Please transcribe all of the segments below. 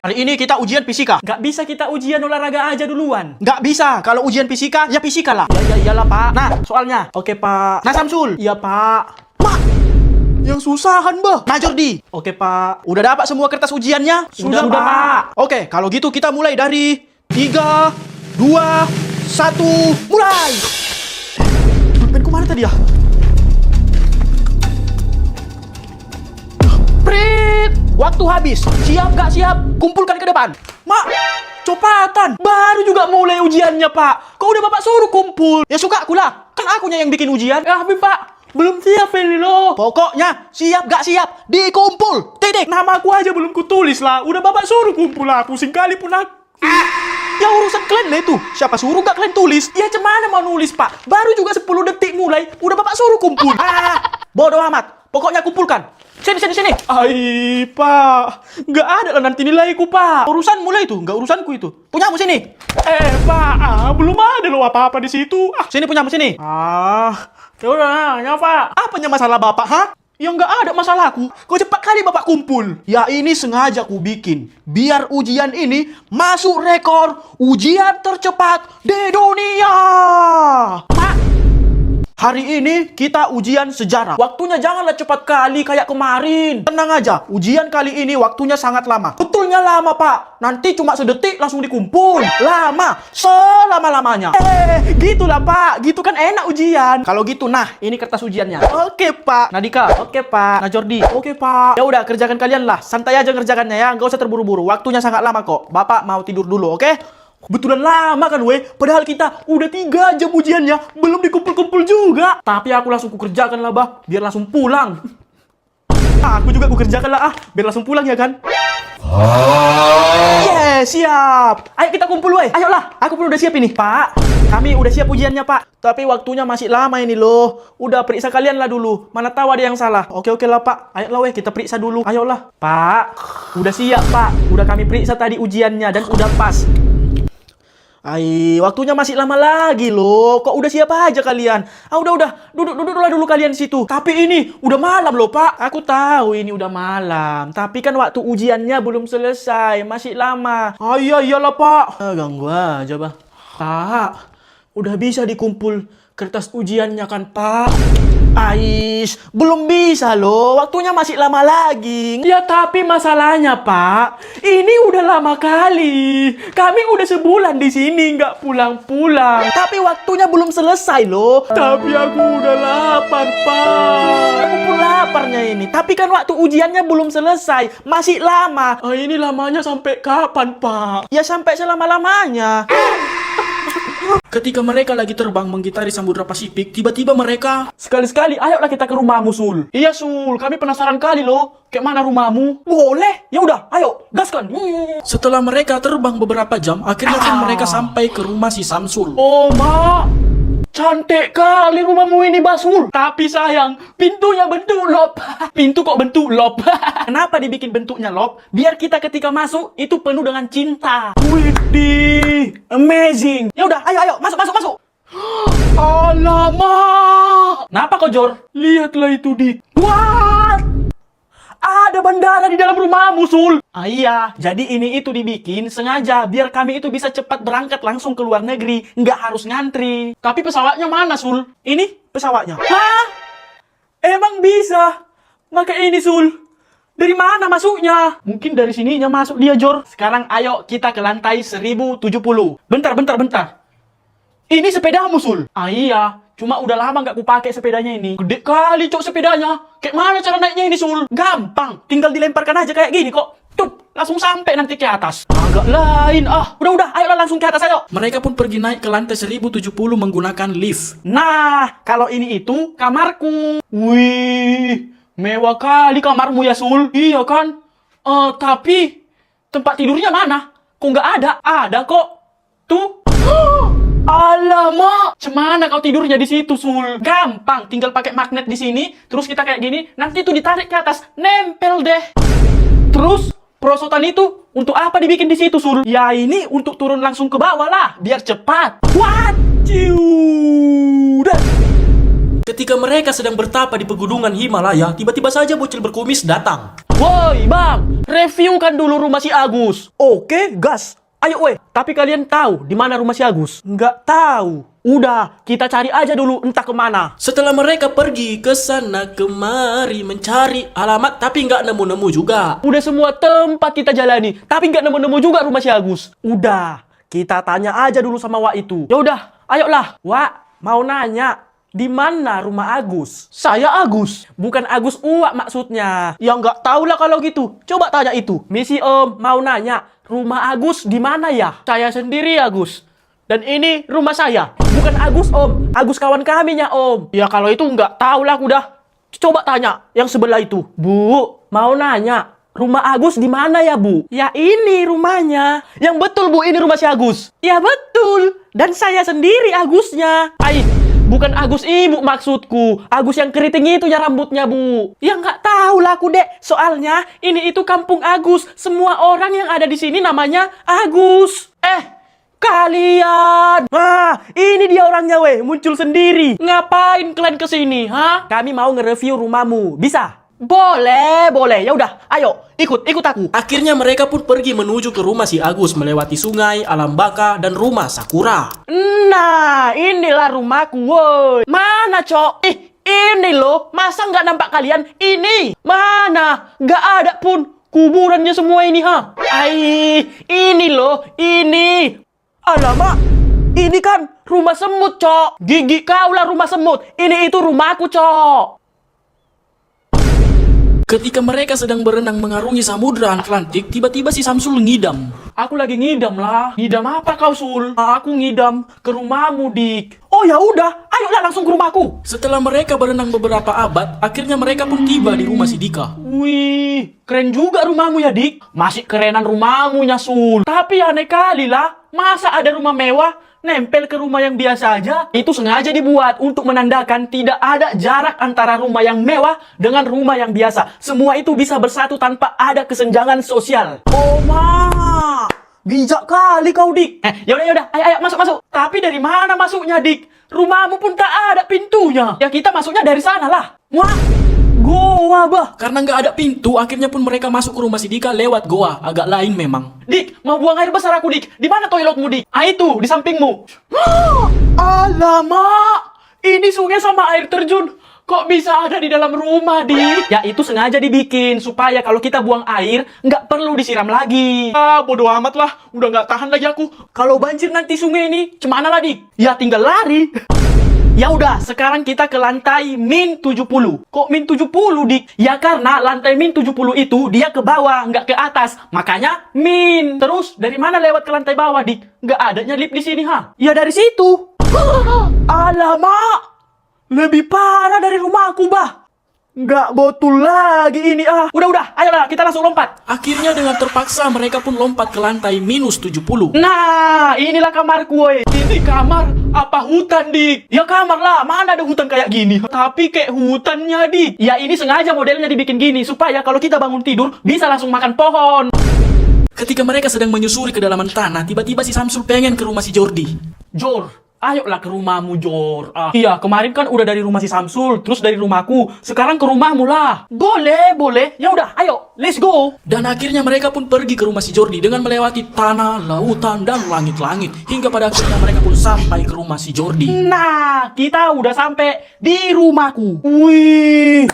Hari ini kita ujian fisika. Nggak bisa kita ujian olahraga aja duluan. Nggak bisa. Kalau ujian fisika, ya fisika lah. Ya iyalah Pak. Nah, soalnya. Oke Pak. Nah, Samsul. Iya Pak. Mak, yang susahan, bah. Nah, Jordi. Oke Pak. Udah dapat semua kertas ujiannya? Sudah, Pak. Oke, kalau gitu kita mulai dari 3, 2, 1, mulai. Pulpenku mana tadi ya? Prit! Waktu habis. Siap gak siap? Kumpulkan ke depan. Mak, copatan. Baru juga mulai ujiannya Pak. Kok udah Bapak suruh kumpul? Ya suka aku lah. Kan akunya yang bikin ujian. Tapi Pak, belum siap ini loh. Pokoknya siap gak siap, dikumpul. Titik. Nama aku aja belum kutulis lah. Udah Bapak suruh kumpul lah. Pusing kali pun aku. Ya urusan kalian lah itu. Siapa suruh gak kalian tulis? Ya cemana mau nulis Pak? Baru juga 10 detik mulai. Udah Bapak suruh kumpul. Bodoh amat. Pokoknya kumpulkan. Sini. Ai Pak, nggak ada lah nanti nilaiku Pak. Urusan mulai itu, nggak urusanku itu. Punyamu sini. Pak, belum ada loh apa-apa di situ. Sini punyamu sini. Ya udah, ya Pak. Apanya masalah bapak, ha? Ya nggak ada masalahku. Kok cepat kali Bapak kumpul? Ya ini sengaja ku bikin. Biar ujian ini masuk rekor ujian tercepat di dunia. Pak, hari ini kita ujian sejarah. waktunya janganlah cepat kali kayak kemarin. Tenang aja, ujian kali ini waktunya sangat lama. Betulnya lama Pak. Nanti cuma sedetik langsung dikumpul. Lama, selama-lamanya. Gitulah Pak. Gitu kan enak ujian. Kalau gitu, nah ini kertas ujiannya. Oke Pak. Nadika, Oke Pak. nah Jordi. Oke Pak. Ya udah kerjakan kalian lah, santai aja ngerjakannya ya, nggak usah terburu-buru. Waktunya sangat lama kok. Bapak mau tidur dulu, oke? Kebetulan lama kan weh. Padahal kita udah 3 jam ujiannya. Belum dikumpul-kumpul juga. Tapi aku langsung kukerjakan lah bah. Biar langsung pulang. Aku juga kukerjakan lah biar langsung pulang ya kan. Yes, siap. Ayo kita kumpul weh. Ayolah. Aku pun udah siap ini. Pak, kami udah siap ujiannya Pak. Tapi waktunya masih lama ini loh. Udah periksa kalian lah dulu. Mana tahu ada yang salah. Oke lah Pak. Ayolah weh, kita periksa dulu. Ayolah. Pak, udah siap Pak. Udah kami periksa tadi ujiannya dan udah pas. Waktunya masih lama lagi loh. Kok udah siap aja kalian? Udah. Duduklah dulu kalian di situ. Tapi ini udah malam loh Pak. Aku tahu ini udah malam. Tapi kan waktu ujiannya belum selesai. Masih lama. Iyalah Pak. Ganggu aja, Bang. Pak, udah bisa dikumpul kertas ujiannya kan Pak? Belum bisa loh. Waktunya masih lama lagi. Ya tapi masalahnya Pak, ini udah lama kali. Kami udah sebulan di sini nggak pulang-pulang. Tapi waktunya belum selesai loh. Tapi aku udah lapar Pak. Aku pun laparnya ini. Tapi kan waktu ujiannya belum selesai. Masih lama. Ini lamanya sampai kapan Pak? Ya sampai selama-lamanya. Ketika mereka lagi terbang menggitari Samudra Pasifik, tiba-tiba mereka... Sekali-sekali, ayolah kita ke rumahmu, Sul. Iya, Sul. Kami penasaran kali loh. Kayak mana rumahmu? Boleh. Ya udah, ayo. Gaskan. Setelah mereka terbang beberapa jam, akhirnya kan mereka sampai ke rumah si Samsul. Oh, Mak. Cantik kali rumahmu ini, Basul. Tapi sayang, pintunya bentuk lop. Pintu kok bentuk lop? Kenapa dibikin bentuknya lop? Biar kita ketika masuk, itu penuh dengan cinta. Widih, amazing. Ya udah, ayo, masuk. Alamak. Kenapa kau Jor? Lihatlah itu di. What? Ada bandara di dalam rumahmu, Sul. Iya, jadi ini itu dibikin sengaja biar kami itu bisa cepat berangkat langsung ke luar negeri, nggak harus ngantri. Tapi pesawatnya mana, Sul? Ini pesawatnya. Hah? Emang bisa? Maka ini, Sul. Dari mana masuknya? Mungkin dari sininya masuk dia, Jor. Sekarang ayo kita ke lantai 1070. Bentar. Ini sepedamu, Sul. Iya, cuma udah lama nggak kupakai sepedanya ini. Gede kali, Cok, sepedanya. Kayak mana cara naiknya ini, Sul? Gampang, tinggal dilemparkan aja kayak gini kok. Tuh, langsung sampai nanti ke atas. Agak lain, Udah, ayolah langsung ke atas, ayo. Mereka pun pergi naik ke lantai 1070 menggunakan lift. Nah, kalau ini itu kamarku. Wih, mewah kali kamarmu ya, Sul. Iya kan? Tapi tempat tidurnya mana? Kok nggak ada? Ada kok. Tuh. Alamak, cemana kau tidurnya di situ, Sul? Gampang, tinggal pakai magnet di sini, terus kita kayak gini, nanti itu ditarik ke atas, nempel deh. Terus perosotan itu untuk apa dibikin di situ, Sul? Ya ini untuk turun langsung ke bawah lah, biar cepat. What? Ciudah. Ketika mereka sedang bertapa di pegunungan Himalaya, tiba-tiba saja bocil berkumis datang. Woi, Bang, reviewkan dulu rumah si Agus. Oke, gas. Ayo weh. Tapi kalian tahu di mana rumah si Agus? Nggak tahu. Udah, kita cari aja dulu entah kemana. Setelah mereka pergi ke sana kemari mencari alamat tapi nggak nemu-nemu juga. Udah semua tempat kita jalani, tapi nggak nemu-nemu juga rumah si Agus. Udah, kita tanya aja dulu sama Wak itu. Ya udah, ayolah. Wak, mau nanya, di mana rumah Agus? Saya Agus. Bukan Agus Uwak maksudnya. Ya nggak tahu lah kalau gitu. Coba tanya itu. Misi Om, mau nanya, rumah Agus di mana ya? Saya sendiri Agus. Dan ini rumah saya. Bukan Agus Om, Agus kawan kaminya Om. Ya kalau itu nggak tahu lah aku dah. Coba tanya yang sebelah itu. Bu, mau nanya, rumah Agus di mana ya Bu? Ya ini rumahnya. Yang betul Bu, ini rumah si Agus. Ya betul, dan saya sendiri Agusnya. Bukan Agus ibu maksudku. Agus yang keriting itu ya rambutnya Bu. Ya nggak tahu lah aku dek. Soalnya ini itu kampung Agus. Semua orang yang ada di sini namanya Agus. Kalian. Ini dia orangnya weh. Muncul sendiri. Ngapain kalian kesini, ha? Kami mau nge-review rumahmu. Bisa? Boleh. Ya udah, ayo ikut aku. Akhirnya mereka pun pergi menuju ke rumah si Agus melewati sungai, alam baka, dan rumah Sakura. Nah, inilah rumahku, woi. Mana, Cok? Ini loh. Masa nggak nampak kalian? Ini. Mana? Nggak ada pun. Kuburannya semua ini, ha? Ini loh. Ini. Alamak, ini kan Rumah semut, Cok. Gigi kau lah rumah semut. Ini itu rumahku, Cok. Ketika mereka sedang berenang mengarungi samudra Atlantik, tiba-tiba si Samsul ngidam. Aku lagi ngidam lah. Ngidam apa kau, Sul? Aku ngidam ke rumahmu, Dik. Oh ya udah, ayolah langsung ke rumahku. Setelah mereka berenang beberapa abad, akhirnya mereka pun tiba di rumah si Dika. Wih, keren juga rumahmu ya, Dik. Masih kerenan rumahmu ya, Sul. Tapi aneh kali lah. Masa ada rumah mewah nempel ke rumah yang biasa aja? Itu sengaja dibuat untuk menandakan tidak ada jarak antara rumah yang mewah dengan rumah yang biasa. Semua itu bisa bersatu tanpa ada kesenjangan sosial. Oh ma, bijak kali kau Dik. Yaudah, ayo masuk. Tapi dari mana masuknya, Dik? Rumahmu pun tak ada pintunya. Ya kita masuknya dari sana lah. Wah, goa bah. Karena nggak ada pintu, akhirnya pun mereka masuk ke rumah si Dika lewat goa. Agak lain memang. Dik, mau buang air besar aku, Dik. Di mana toiletmu, Dik? Itu, di sampingmu. Alamak, Ini sungai sama air terjun. Kok bisa ada di dalam rumah, Dik? Ya itu sengaja dibikin supaya kalau kita buang air nggak perlu disiram lagi. bodo amat lah. Udah nggak tahan lagi aku. Kalau banjir nanti sungai ini, cemana lah, Dik? Ya tinggal lari. Ya udah, sekarang kita ke lantai min 70. Kok min 70, Dik? Ya karena lantai min 70 itu dia ke bawah, nggak ke atas. Makanya min. Terus dari mana lewat ke lantai bawah, Dik? Nggak adanya lift di sini, ha? Ya dari situ. Alamak, lebih parah dari rumahku, bah. Nggak betul lagi ini, ah. Udah, ayolah kita langsung lompat. Akhirnya dengan terpaksa mereka pun lompat ke lantai minus 70. Nah, inilah kamarku, woy. Ini kamar apa hutan, Dik? Ya kamar lah, mana ada hutan kayak gini? Tapi kayak hutannya, Dik. Ya ini sengaja modelnya dibikin gini supaya kalau kita bangun tidur bisa langsung makan pohon. Ketika mereka sedang menyusuri kedalaman tanah, tiba-tiba si Samsul pengen ke rumah si Jordi. Jor, ayolah ke rumahmu, Jor. Iya, kemarin kan udah dari rumah si Samsul, terus dari rumahku. Sekarang ke rumahmu lah. Boleh. Ya udah, ayo, let's go. Dan akhirnya mereka pun pergi ke rumah si Jordi dengan melewati tanah, lautan, dan langit-langit. Hingga pada akhirnya mereka pun sampai ke rumah si Jordi. Nah, kita udah sampai di rumahku. Wih,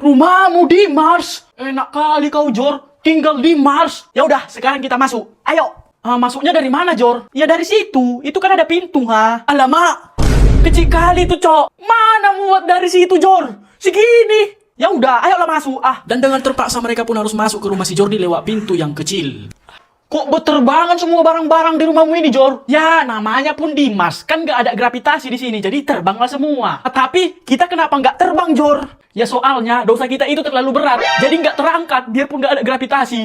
rumahmu di Mars. Enak kali kau, Jor. Tinggal di Mars. Ya udah, sekarang kita masuk. Ayo. Masuknya dari mana, Jor? Ya dari situ. Itu kan ada pintu, ha? Alamak, Kecil kali tuh, Cok. Mana muat dari situ, Jor? Segini. Ya udah, ayolah masuk. Dan dengan terpaksa mereka pun harus masuk ke rumah si Jordi lewat pintu yang kecil. Kok berterbangan semua barang-barang di rumahmu ini, Jor? Ya, namanya pun di Mars. Kan nggak ada gravitasi di sini, jadi terbanglah semua. Tapi kita kenapa nggak terbang, Jor? Ya soalnya dosa kita itu terlalu berat, jadi nggak terangkat, biarpun nggak ada gravitasi.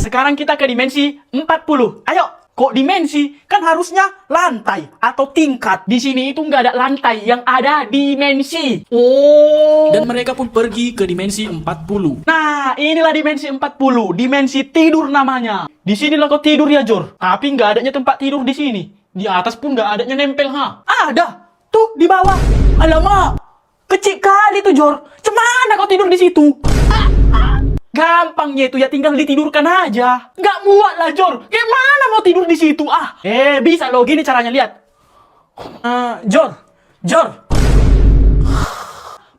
Sekarang kita ke dimensi 40. Ayo, kok dimensi? Kan harusnya lantai atau tingkat. Di sini itu nggak ada lantai, yang ada dimensi. Oh. Dan mereka pun pergi ke dimensi 40. Nah, inilah dimensi 40. Dimensi tidur namanya. Di sinilah kau tidur ya, Jor. Tapi nggak adanya tempat tidur di sini. Di atas pun nggak adanya nempel, ha? Ada. Tuh, di bawah. Alamak. Kecil kali tuh, Jor. Cemana kau tidur di situ? Gampangnya itu ya tinggal ditidurkan aja. Nggak muat lah, Jor. Gimana mau tidur di situ, ah? Bisa loh, gini caranya, lihat. Jor.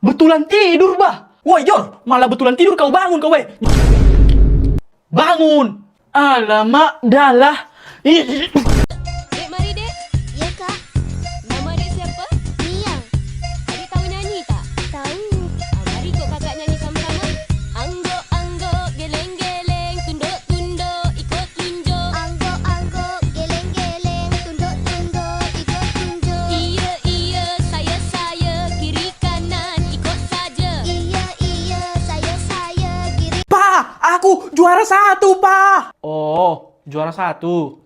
Betulan tidur, bah. Woi, Jor, malah betulan tidur kau bangun, kau, weh. Bangun. Alamak, dalah. Dek, mari dek. Ya kak. Nama dek siapa? Mia. Adik tahu nyanyi tak? Tahu. Mari kok kakak nyanyi sama-sama. Anggok-anggok, geleng-geleng, tunduk-tunduk, ikut tunjuk. Anggok-anggok, geleng-geleng, tunduk-tunduk, ikut tunjuk. Iya, saya, kiri kanan, ikut saja. Iya, saya, kiri. Pa, aku juara 1, Pa. Oh, juara 1.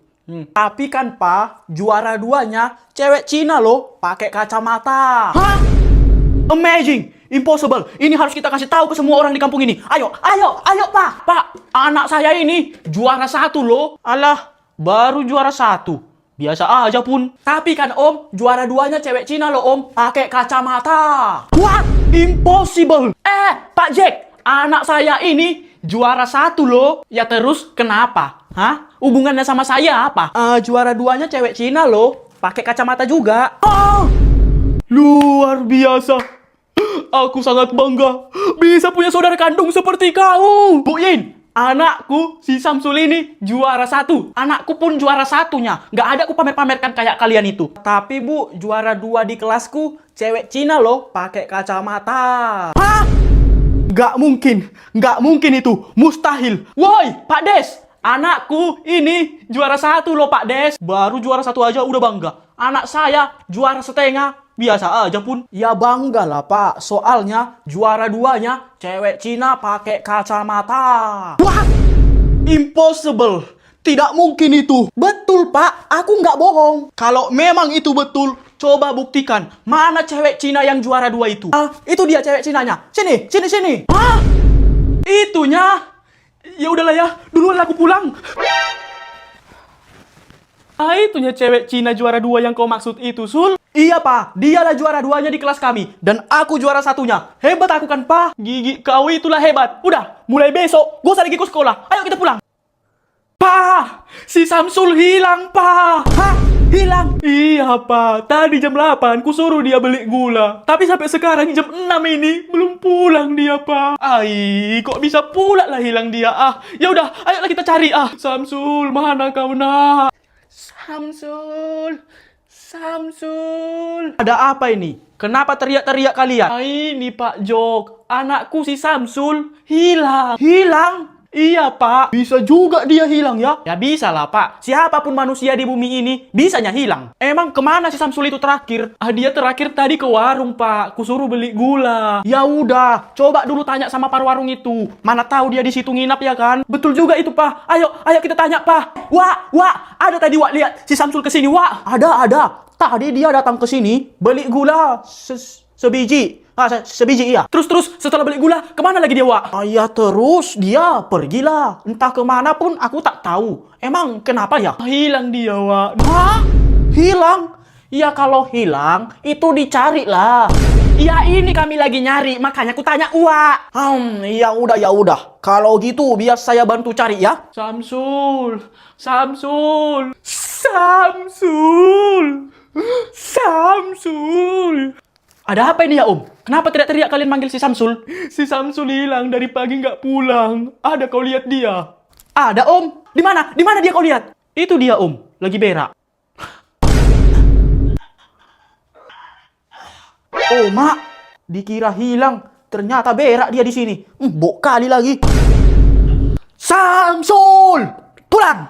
Tapi kan, Pa, juara 2-nya cewek Cina loh, pakai kacamata. Hah? Amazing, impossible. Ini harus kita kasih tahu ke semua orang di kampung ini. Ayo, Pa. Pak, anak saya ini juara 1 loh. Alah, baru juara 1. Biasa aja pun. Tapi kan, Om, juara 2-nya cewek Cina loh, Om, pakai kacamata. What? Impossible. Pak Jack, anak saya ini juara 1 loh. Ya terus kenapa? Hah? Hubungannya sama saya apa? Juara 2-nya cewek Cina loh. Pakai kacamata juga. Oh, luar biasa. Aku sangat bangga bisa punya saudara kandung seperti kau. Bu Yin, anakku si Samsul ini juara 1. Anakku pun juara 1-nya. Nggak ada aku pamer-pamerkan kayak kalian itu. Tapi Bu, juara 2 di kelasku cewek Cina loh. Pakai kacamata. Hah? Nggak mungkin itu. Mustahil. Woi, Pak Des. Anakku ini juara 1 loh, Pak Des. Baru juara 1 aja udah bangga. Anak saya juara setengah. Biasa aja pun. Ya bangga lah, Pak. Soalnya juara 2-nya cewek Cina pakai kacamata. What? Impossible. Tidak mungkin itu. Betul, Pak. Aku nggak bohong. Kalau memang itu betul, coba buktikan. Mana cewek Cina yang juara 2 itu? Itu dia cewek Cinanya. Sini. Hah? Itunya? Ya udahlah ya, duluan aku pulang. Itunya cewek Cina juara 2 yang kau maksud itu, Sul. Iya, Pak. Dialah juara 2-nya di kelas kami. Dan aku juara 1-nya. Hebat aku kan, Pak. Gigi kau itulah hebat. Udah, mulai besok, gue usah lagi ke sekolah. Ayo kita pulang. Pak, si Samsul hilang, Pak. Hah? Hilang? Iya, Pak. Tadi jam 8, ku suruh dia beli gula. Tapi sampai sekarang jam 6 ini, belum pulang dia, Pak. Kok bisa pula lah hilang dia, Ya udah, ayolah kita cari, Samsul, mana kau, nak? Samsul. Ada apa ini? Kenapa teriak-teriak kalian? Ini Pak Jok, anakku si Samsul hilang. Hilang? Iya, Pak. Bisa juga dia hilang ya? Ya bisa lah, Pak. Siapapun manusia di bumi ini bisanya hilang. Emang kemana si Samsul itu terakhir? Dia terakhir tadi ke warung, Pak. Kusuruh beli gula. Ya udah, coba dulu tanya sama par warung itu. Mana tahu dia di situ nginap ya kan? Betul juga itu, Pak. Ayo kita tanya, Pak. Wak, ada tadi Wak lihat si Samsul kesini, Wak. Ada. Tadi dia datang ke sini beli gula sebiji. Sebiji iya. Terus setelah beli gula, kemana lagi dia, Wak? Ya terus dia pergilah. Entah kemana pun aku tak tahu. Emang kenapa ya? Hilang dia, Wak. Hah? Hilang? Ya kalau hilang, itu dicari lah. Ya ini kami lagi nyari, makanya aku tanya, Wak. Ya udah. Kalau gitu biar saya bantu cari ya. Samsul. Ada apa ini ya, Om? Kenapa teriak-teriak kalian manggil si Samsul? Si Samsul hilang dari pagi nggak pulang. Ada kau lihat dia? Ada, Om. Di mana? Di mana dia kau lihat? Itu dia, Om. Lagi berak. Oh, Mak. Dikira hilang. Ternyata berak dia di sini. Bok kali lagi. Samsul! Pulang!